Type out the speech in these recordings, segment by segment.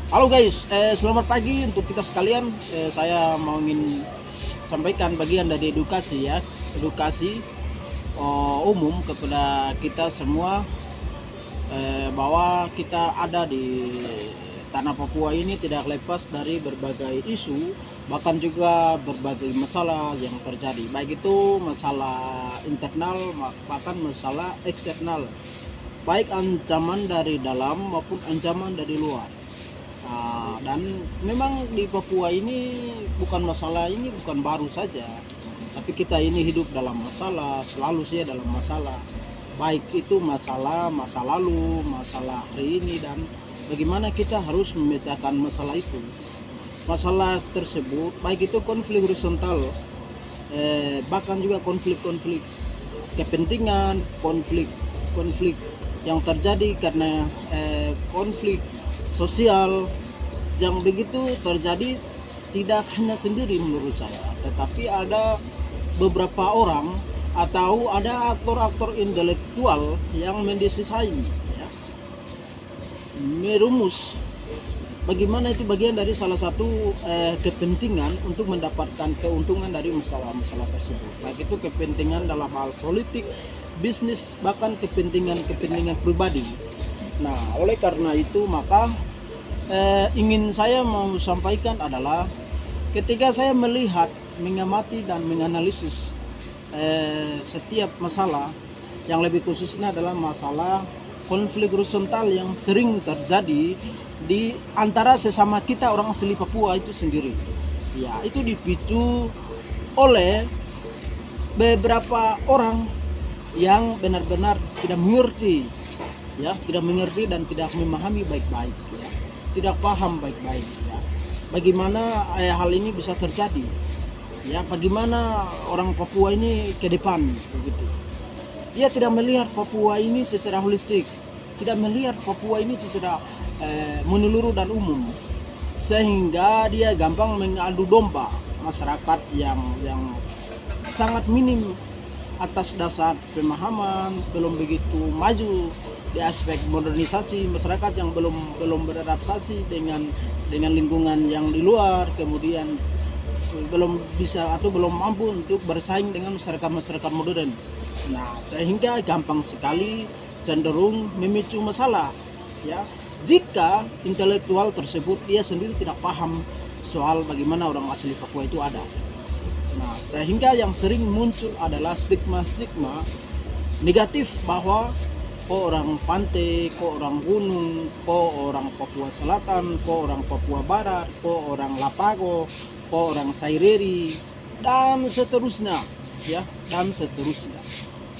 Halo guys, selamat pagi untuk kita sekalian. Saya mau ingin sampaikan bagian dari edukasi ya, edukasi umum kepada kita semua, bahwa kita ada di tanah Papua ini tidak lepas dari berbagai isu, bahkan juga berbagai masalah yang terjadi, baik itu masalah internal bahkan masalah eksternal, baik ancaman dari dalam maupun ancaman dari luar. Dan memang di Papua ini bukan baru saja, tapi kita ini hidup dalam masalah, selalu sih dalam masalah. Baik itu masalah masa lalu, masalah hari ini, dan bagaimana kita harus memecahkan masalah itu. Masalah tersebut, baik itu konflik horizontal, bahkan juga konflik-konflik kepentingan, konflik yang terjadi karena konflik sosial yang begitu terjadi tidak hanya sendiri menurut saya, tetapi ada beberapa orang atau ada aktor-aktor intelektual yang mendesain, ya, merumus bagaimana itu bagian dari salah satu kepentingan untuk mendapatkan keuntungan dari masalah-masalah tersebut, baik itu kepentingan dalam hal politik, bisnis, bahkan kepentingan pribadi. Nah, oleh karena itu maka ingin saya mau sampaikan adalah ketika saya melihat, mengamati dan menganalisis setiap masalah, yang lebih khususnya adalah masalah konflik horizontal yang sering terjadi di antara sesama kita orang asli Papua itu sendiri. Ya, itu dipicu oleh beberapa orang yang benar-benar tidak mengerti, ya, tidak mengerti dan tidak memahami baik-baik, ya, tidak paham baik-baik, ya, bagaimana hal ini bisa terjadi, ya, bagaimana orang Papua ini ke depan begitu. Dia tidak melihat Papua ini secara holistik, tidak melihat Papua ini secara menyeluruh dan umum, sehingga dia gampang mengadu domba masyarakat yang sangat minim atas dasar pemahaman, belum begitu maju di aspek modernisasi masyarakat yang belum beradaptasi dengan lingkungan yang di luar, kemudian belum bisa atau belum mampu untuk bersaing dengan masyarakat modern. Nah, sehingga gampang sekali cenderung memicu masalah, ya, jika intelektual tersebut dia sendiri tidak paham soal bagaimana orang asli Papua itu ada. Nah, sehingga yang sering muncul adalah stigma-stigma negatif bahwa kok orang pantai, kok orang gunung, kok orang Papua Selatan, kok orang Papua Barat, kok orang Lapago, kok orang Saireri, dan seterusnya, ya, dan seterusnya.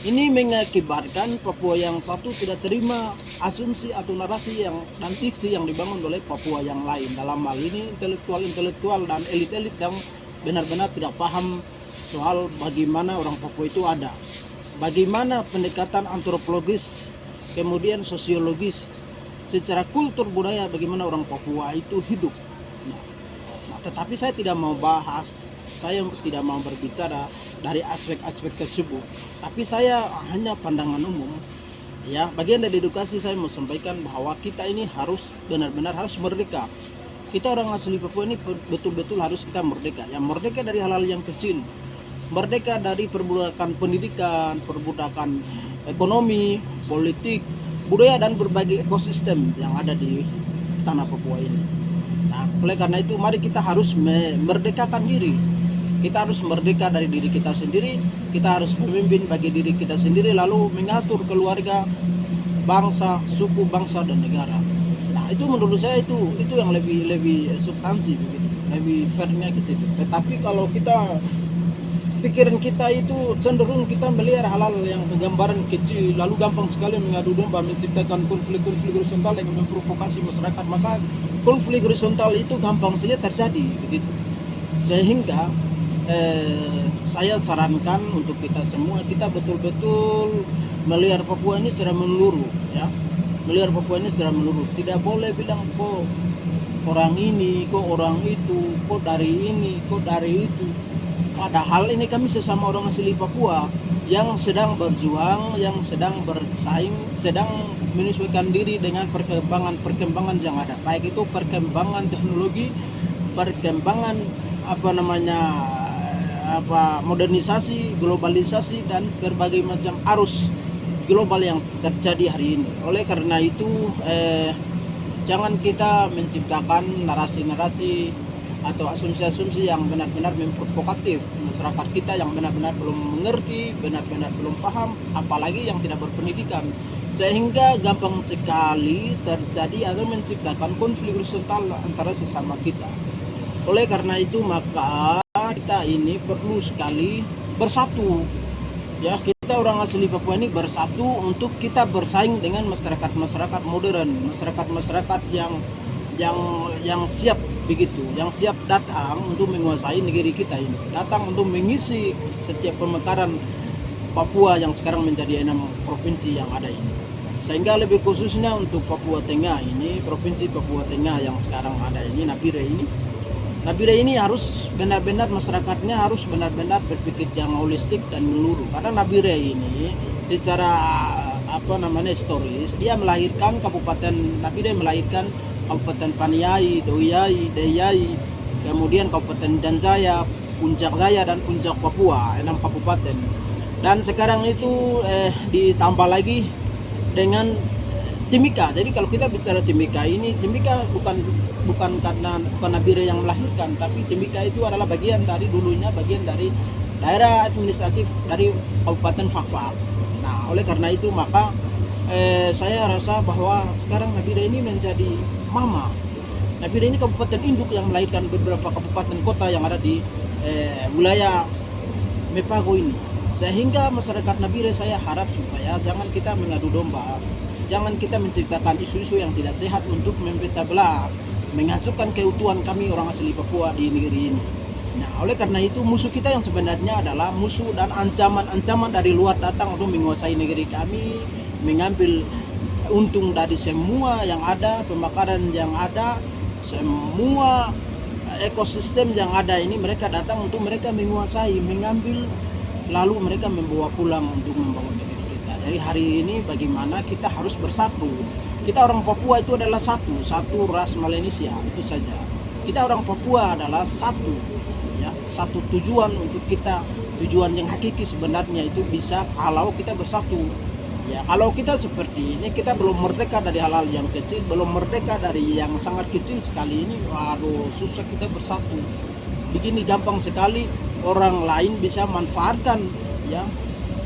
Ini mengakibatkan Papua yang satu tidak terima asumsi atau narasi dan fiksi yang dibangun oleh Papua yang lain. Dalam hal ini intelektual dan elit-elit yang benar-benar tidak paham soal bagaimana orang Papua itu ada, bagaimana pendekatan antropologis, kemudian sosiologis, secara kultur budaya, bagaimana orang Papua itu hidup. Nah, tetapi saya tidak mau bahas, saya tidak mau berbicara dari aspek-aspek tersebut, tapi saya hanya pandangan umum, ya. Bagian dari edukasi saya mau sampaikan bahwa kita ini harus benar-benar harus merdeka. Kita orang asli Papua ini betul-betul harus kita merdeka, ya, merdeka dari hal-hal yang kecil, merdeka dari perbudakan pendidikan, perbudakan ekonomi, politik, budaya, dan berbagai ekosistem yang ada di tanah Papua ini. Nah, oleh karena itu mari kita harus merdekakan diri. Kita harus merdeka dari diri kita sendiri, kita harus memimpin bagi diri kita sendiri, lalu mengatur keluarga, bangsa, suku, bangsa, dan negara. Nah, itu menurut saya itu yang lebih substansi begitu, lebih fairnya ke situ. Tetapi kalau kita pikiran kita itu cenderung kita melihat hal-hal yang gambaran kecil, lalu gampang sekali mengadu domba, menciptakan konflik-konflik horizontal yang memprovokasi masyarakat, maka konflik horizontal itu gampang saja terjadi begitu. Sehingga saya sarankan untuk kita semua, kita betul-betul melihat Papua ini secara menyeluruh, ya, melihat Papua ini secara menyeluruh. Tidak boleh bilang kok orang ini, kok orang itu, kok dari ini, kok dari itu. Padahal ini kami sesama orang asli Papua. yang sedang berjuang, yang sedang bersaing, sedang menyesuaikan diri dengan perkembangan yang ada, baik itu perkembangan teknologi, perkembangan modernisasi, globalisasi, dan berbagai macam arus global yang terjadi hari ini. Oleh karena itu jangan kita menciptakan narasi-narasi atau asumsi-asumsi yang benar-benar memprovokatif masyarakat kita yang benar-benar belum mengerti, benar-benar belum paham, apalagi yang tidak berpendidikan, sehingga gampang sekali terjadi atau menciptakan konflik horizontal antara sesama kita. Oleh karena itu maka kita ini perlu sekali bersatu, ya, kita orang asli Papua ini bersatu untuk kita bersaing dengan masyarakat modern, masyarakat yang siap begitu, yang siap datang untuk menguasai negeri kita ini, datang untuk mengisi setiap pemekaran Papua yang sekarang menjadi 6 provinsi yang ada ini. Sehingga lebih khususnya untuk Papua Tengah ini, provinsi Papua Tengah yang sekarang ada ini, Nabire ini harus benar-benar masyarakatnya harus benar-benar berpikir yang holistik dan menyeluruh. Karena Nabire ini secara historis, dia melahirkan Nabire melahirkan Kabupaten Paniai, Doiyai, Deyai, kemudian Kabupaten Danjaya, Puncak Jaya, dan Puncak Papua, 6 kabupaten. Dan sekarang itu ditambah lagi dengan Timika. Jadi kalau kita bicara Timika ini, Timika bukan karena Nabire yang melahirkan, tapi Timika itu adalah bagian dari daerah administratif dari Kabupaten Fakfak. Nah, oleh karena itu maka saya rasa bahwa sekarang Nabire ini menjadi mama. Nabire ini kabupaten induk yang melahirkan beberapa kabupaten kota yang ada di wilayah Mepago ini. Sehingga masyarakat Nabire, saya harap supaya jangan kita mengadu domba, jangan kita menciptakan isu-isu yang tidak sehat untuk memecah belah, menghancurkan keutuhan kami orang asli Papua di negeri ini. Nah, oleh karena itu musuh kita yang sebenarnya adalah musuh dan ancaman dari luar datang untuk menguasai negeri kami, mengambil untung dari semua yang ada, pemakaran yang ada, semua ekosistem yang ada ini. Mereka datang untuk mereka menguasai, mengambil, lalu mereka membawa pulang untuk membangun negeri kita. Jadi hari ini bagaimana kita harus bersatu. Kita orang Papua itu adalah satu ras Melanesia, itu saja. Kita orang Papua adalah satu, ya, satu tujuan untuk kita. Tujuan yang hakiki sebenarnya itu bisa kalau kita bersatu. Ya, kalau kita seperti ini, kita belum merdeka dari hal-hal yang kecil, belum merdeka dari yang sangat kecil sekali ini. Waduh, susah kita bersatu. Begini gampang sekali orang lain bisa manfaatkan, ya,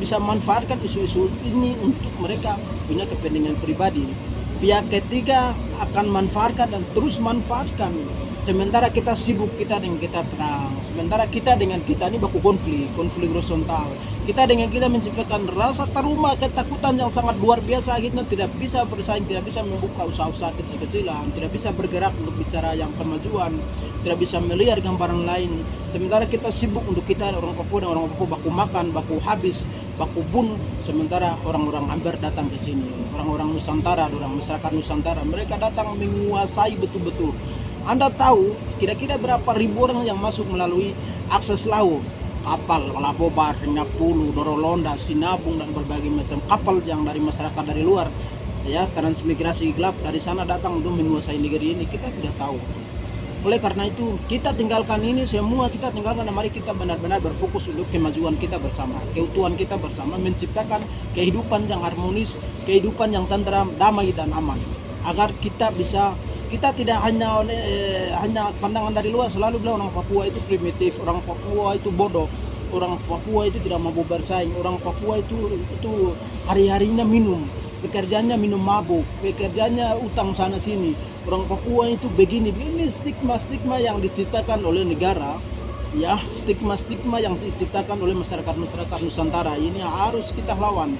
bisa manfaatkan isu-isu ini untuk mereka punya kepentingan pribadi. Pihak ketiga akan manfaatkan dan terus manfaatkan. Sementara kita sibuk, kita dengan kita perang. Sementara kita dengan kita ini baku konflik horizontal. Kita dengan kita menciptakan rasa trauma, ketakutan yang sangat luar biasa. Akhirnya tidak bisa bersaing, tidak bisa membuka usaha-usaha kecil-kecilan, tidak bisa bergerak untuk bicara yang kemajuan, tidak bisa melihat gambaran lain. Sementara kita sibuk untuk kita orang Papua dan orang Papua baku makan, baku habis, baku bunuh. Sementara orang-orang Amber datang ke sini, orang-orang Nusantara, orang masyarakat Nusantara, mereka datang menguasai betul-betul. Anda tahu kira-kira berapa ribu orang yang masuk melalui akses laut, kapal Labobar, Ngapulu, Dorolonda, Sinabung, dan berbagai macam kapal yang dari masyarakat dari luar, ya, transmigrasi gelap dari sana datang untuk menguasai negeri ini. Kita tidak tahu. Oleh karena itu kita tinggalkan ini semua, kita tinggalkan, mari kita benar-benar berfokus untuk kemajuan kita bersama, keutuhan kita bersama, menciptakan kehidupan yang harmonis, kehidupan yang tentram, damai, dan aman. Agar kita bisa, kita tidak hanya pandangan dari luar selalu bilang orang Papua itu primitif, orang Papua itu bodoh, orang Papua itu tidak mampu bersaing, orang Papua itu hari-harinya minum, pekerjaannya minum mabuk, pekerjaannya utang sana sini, orang Papua itu begini stigma yang diciptakan oleh negara, ya, stigma yang diciptakan oleh masyarakat Nusantara ini harus kita lawan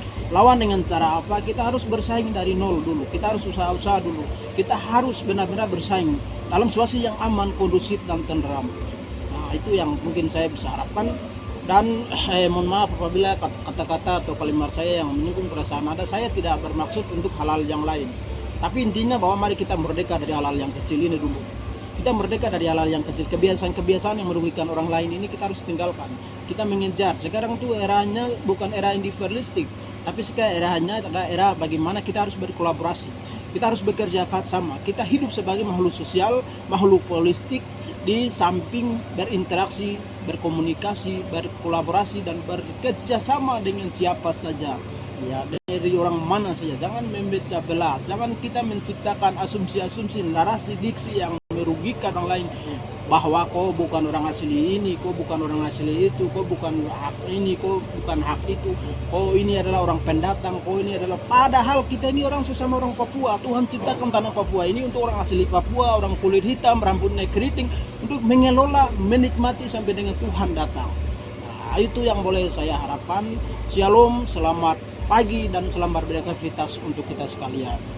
dengan cara apa? Kita harus bersaing dari nol dulu, kita harus usaha dulu, kita harus benar-benar bersaing dalam situasi yang aman, kondusif, dan tenteram. Nah, itu yang mungkin saya bisa harapkan. Dan mohon maaf apabila kata-kata atau kalimat saya yang menyinggung perasaan Anda, saya tidak bermaksud untuk hal-hal yang lain, tapi intinya bahwa mari kita merdeka dari hal-hal yang kecil ini dulu. Kita merdeka dari hal-hal yang kecil, kebiasaan-kebiasaan yang merugikan orang lain ini kita harus tinggalkan. Kita mengejar. Sekarang tuh eranya bukan era individualistik, tapi sekarang eranya adalah era bagaimana kita harus berkolaborasi. Kita harus bekerja sama. Kita hidup sebagai makhluk sosial, makhluk politik, di samping berinteraksi, berkomunikasi, berkolaborasi, dan bekerja sama dengan siapa saja. Ya, dari orang mana saja. Jangan memecah belah. Jangan kita menciptakan asumsi-asumsi, narasi, diksi yang merugikan orang lain, bahwa kau bukan orang asli ini, kau bukan orang asli itu, kau bukan hak ini, kau bukan hak itu, kau ini adalah orang pendatang, kau ini adalah, padahal kita ini orang sesama orang Papua. Tuhan ciptakan tanah Papua ini untuk orang asli Papua, orang kulit hitam, rambut naik keriting, untuk mengelola, menikmati sampai dengan Tuhan datang. Nah, itu yang boleh saya harapkan. Shalom, selamat pagi dan selamat beraktivitas untuk kita sekalian.